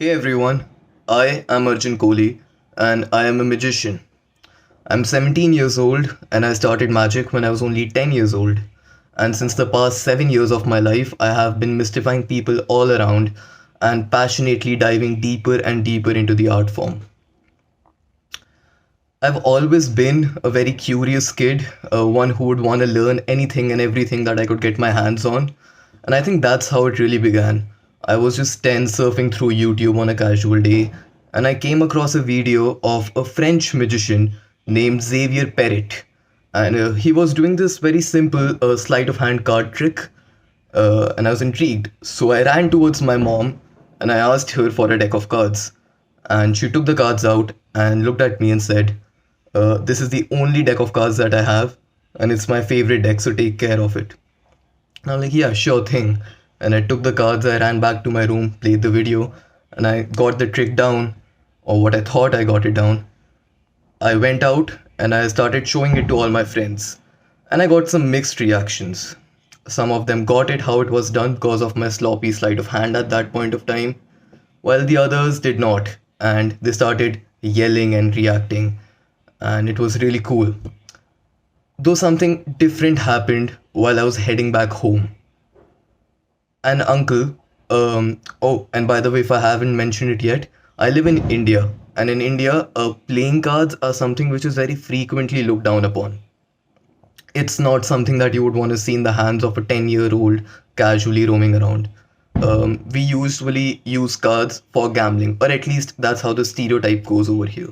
Hey everyone, I am Arjun Kohli and I am a magician. I'm 17 years old and I started magic when I was only 10 years old. And since the past 7 years of my life, I have been mystifying people all around and passionately diving deeper and deeper into the art form. I've always been a very curious kid, one who would want to learn anything and everything that I could get my hands on. And I think that's how it really began. I was just 10 surfing through YouTube on a casual day, and I came across a video of a French magician named Xavier Perret. And he was doing this very simple sleight of hand card trick, and I was intrigued. So I ran towards my mom and I asked her for a deck of cards. And she took the cards out and looked at me and said, this is the only deck of cards that I have, and it's my favorite deck, so take care of it. And I'm like, yeah, sure thing. And I took the cards, I ran back to my room, played the video, and I got the trick down, or what I thought I got it down. I went out and I started showing it to all my friends. And I got some mixed reactions. Some of them got it how it was done because of my sloppy sleight of hand at that point of time, while the others did not. And they started yelling and reacting. And it was really cool. Though something different happened while I was heading back home. An uncle, oh, and by the way, if I haven't mentioned it yet, I live in India. And in India, playing cards are something which is very frequently looked down upon. It's not something that you would want to see in the hands of a 10-year-old casually roaming around. We usually use cards for gambling, or at least that's how the stereotype goes over here.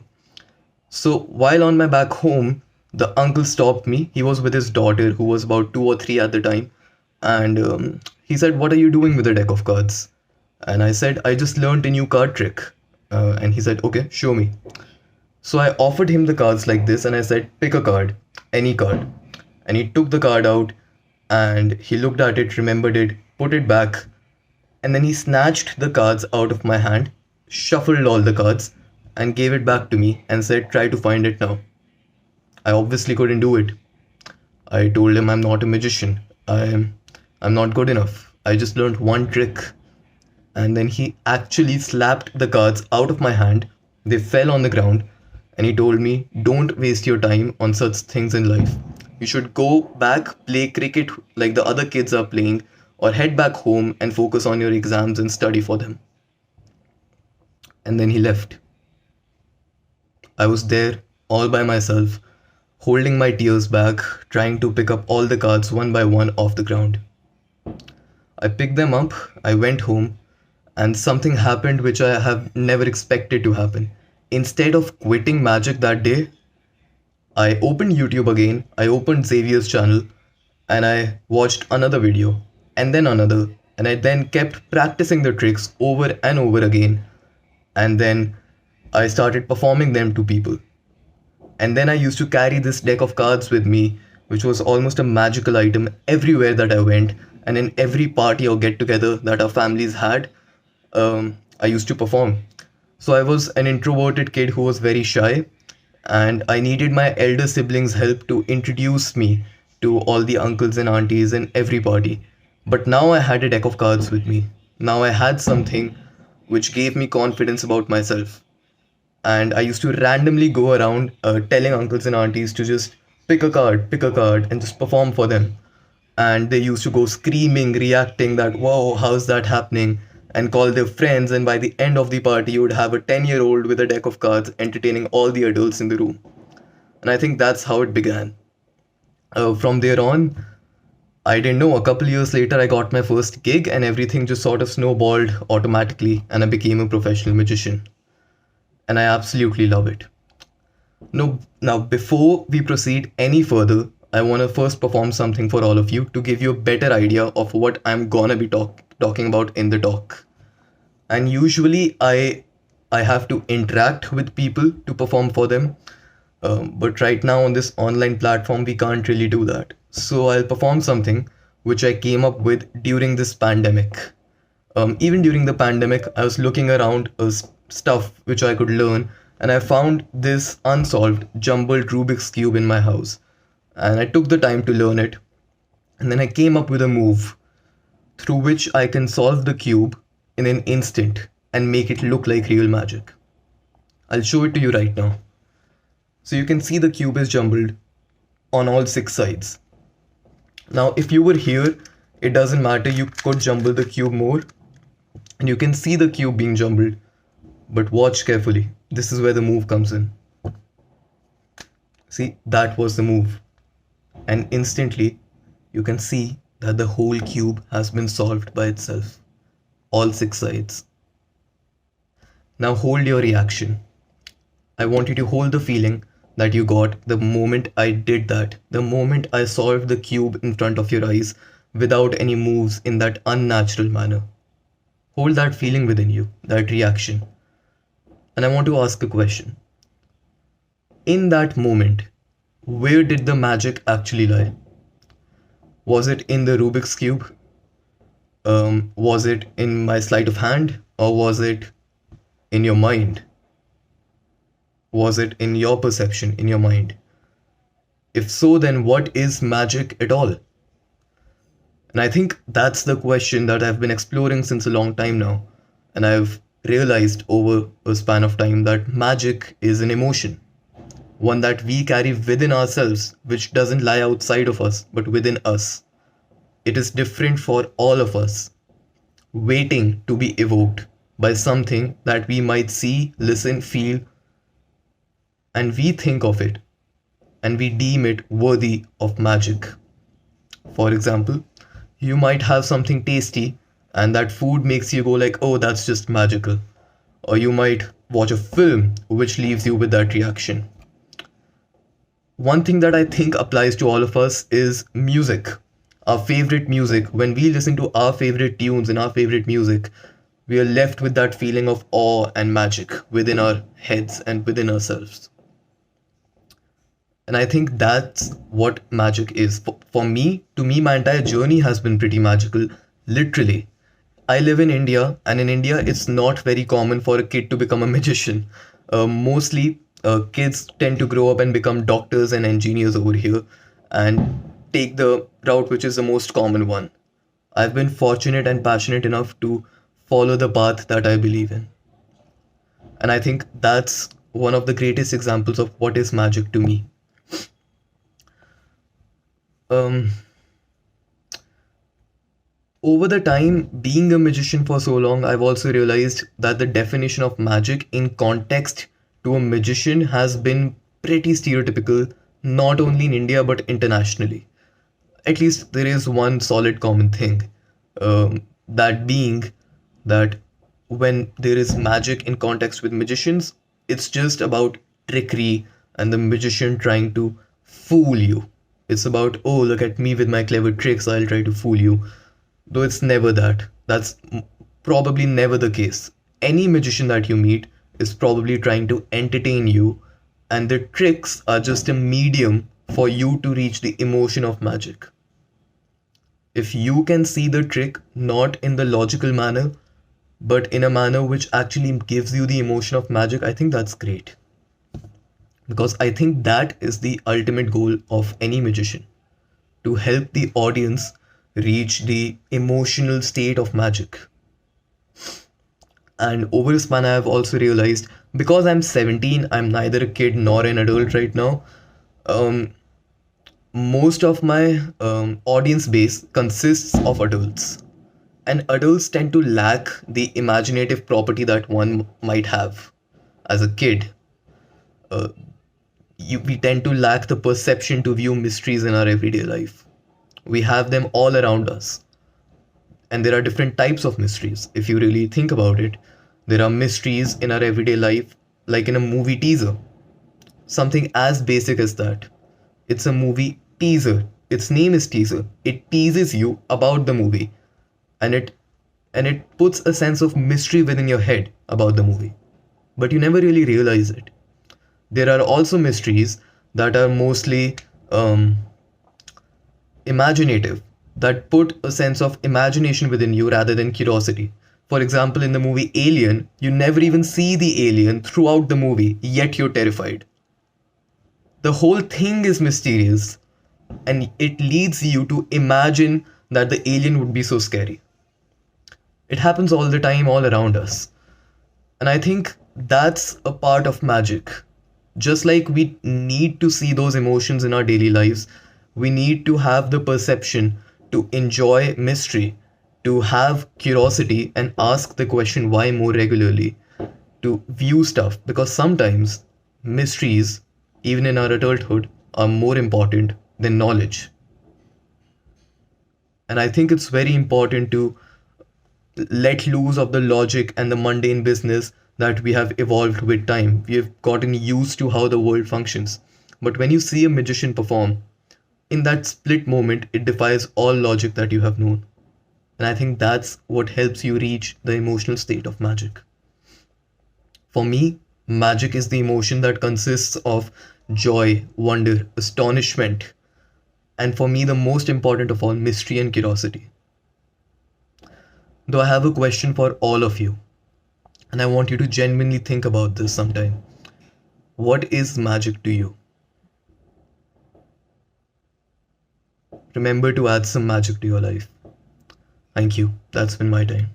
So while on my back home, the uncle stopped me. He was with his daughter, who was about 2 or 3 at the time, and he said, "What are you doing with a deck of cards?" And I said, "I just learned a new card trick." And he said, "Okay, show me." So I offered him the cards like this, and I said, "Pick a card, any card." And he took the card out, and he looked at it, remembered it, put it back, and then he snatched the cards out of my hand, shuffled all the cards, and gave it back to me and said, "Try to find it now." I obviously couldn't do it. I told him I'm not a magician. I'm not good enough. I just learned one trick. And then he actually slapped the cards out of my hand. They fell on the ground. And he told me, "Don't waste your time on such things in life. You should go back, play cricket like the other kids are playing, or head back home and focus on your exams and study for them." And then he left. I was there all by myself, holding my tears back, trying to pick up all the cards one by one off the ground. I picked them up, I went home, and something happened which I have never expected to happen. Instead of quitting magic that day, I opened YouTube again, I opened Xavier's channel, and I watched another video, and then another, and I then kept practicing the tricks over and over again, and then I started performing them to people. And then I used to carry this deck of cards with me, which was almost a magical item everywhere that I went, and in every party or get together that our families had, I used to perform. So I was an introverted kid who was very shy, and I needed my elder siblings' help to introduce me to all the uncles and aunties in every party. But now I had a deck of cards with me. Now I had something which gave me confidence about myself. And I used to randomly go around telling uncles and aunties to just pick a card, and just perform for them. And they used to go screaming, reacting that, "Whoa, how's that happening?" And call their friends. And by the end of the party, you would have a 10-year-old with a deck of cards entertaining all the adults in the room. And I think that's how it began. From there on, I didn't know. A couple years later, I got my first gig, and everything just sort of snowballed automatically, and I became a professional magician. And I absolutely love it. No, now before we proceed any further, I want to first perform something for all of you to give you a better idea of what I'm gonna be talking about in the talk. And usually I have to interact with people to perform for them, but right now on this online platform we can't really do that. So I'll perform something which I came up with during this pandemic. Even during the pandemic, I was looking around stuff which I could learn, and I found this unsolved, jumbled Rubik's Cube in my house. And I took the time to learn it, and then I came up with a move through which I can solve the cube in an instant and make it look like real magic. I'll show it to you right now. So you can see the cube is jumbled on all six sides. Now, if you were here, it doesn't matter, you could jumble the cube more and you can see the cube being jumbled. But watch carefully. This is where the move comes in. See, that was the move. And instantly, you can see that the whole cube has been solved by itself. All six sides. Now hold your reaction. I want you to hold the feeling that you got the moment I did that, the moment I solved the cube in front of your eyes without any moves in that unnatural manner. Hold that feeling within you, that reaction. And I want to ask a question. In that moment, where did the magic actually lie? Was it in the Rubik's Cube? Was it in my sleight of hand? Or was it in your mind? Was it in your perception, in your mind? If so, then what is magic at all? And I think that's the question that I've been exploring since a long time now. And I've realized over a span of time that magic is an emotion, one that we carry within ourselves, which doesn't lie outside of us, but within us. It is different for all of us, waiting to be evoked by something that we might see, listen, feel, and we think of it and we deem it worthy of magic. For example, you might have something tasty and that food makes you go like, oh, that's just magical. Or you might watch a film which leaves you with that reaction. One thing that I think applies to all of us is music. Our favorite music, when we listen to our favorite tunes and our favorite music, we are left with that feeling of awe and magic within our heads and within ourselves. And I think that's what magic is. For me, to me, my entire journey has been pretty magical, literally. I live in India, and in India, it's not very common for a kid to become a magician. Mostly, kids tend to grow up and become doctors and engineers over here and take the route which is the most common one. I've been fortunate and passionate enough to follow the path that I believe in. And I think that's one of the greatest examples of what is magic to me. Um, Over the time being a magician for so long, I've also realized that the definition of magic in context to a magician has been pretty stereotypical, not only in India but internationally. At least there is one solid common thing, that being that when there is magic in context with magicians, it's just about trickery and the magician trying to fool you. It's about, oh, look at me with my clever tricks, I'll try to fool you. Though it's never that. That's probably never the case. Any magician that you meet is probably trying to entertain you, and the tricks are just a medium for you to reach the emotion of magic. If you can see the trick not in the logical manner, but in a manner which actually gives you the emotion of magic, I think that's great. Because I think that is the ultimate goal of any magician, to help the audience reach the emotional state of magic. And over a span, I have also realized because I'm 17, I'm neither a kid nor an adult right now. Um, Most of my audience base consists of adults, and adults tend to lack the imaginative property that one might have as a kid. Uh, we tend to lack the perception to view mysteries in our everyday life. We have them all around us, and there are different types of mysteries. If you really think about it, there are mysteries in our everyday life, like in a movie teaser. Something as basic as that. It's a movie teaser. Its name is teaser. It teases you about the movie, and it puts a sense of mystery within your head about the movie. But you never really realize it. There are also mysteries that are mostly imaginative, that put a sense of imagination within you rather than curiosity. For example, in the movie Alien, you never even see the alien throughout the movie, yet you're terrified. The whole thing is mysterious, and it leads you to imagine that the alien would be so scary. It happens all the time, all around us. And I think that's a part of magic. Just like we need to see those emotions in our daily lives, we need to have the perception to enjoy mystery, to have curiosity and ask the question why more regularly, to view stuff, because sometimes mysteries, even in our adulthood, are more important than knowledge. And I think it's very important to let loose of the logic and the mundane business that we have evolved with time. We have gotten used to how the world functions. But when you see a magician perform, in that split moment, it defies all logic that you have known. And I think that's what helps you reach the emotional state of magic. For me, magic is the emotion that consists of joy, wonder, astonishment, and for me, the most important of all, mystery and curiosity. Though I have a question for all of you, and I want you to genuinely think about this sometime. What is magic to you? Remember to add some magic to your life. Thank you. That's been my time.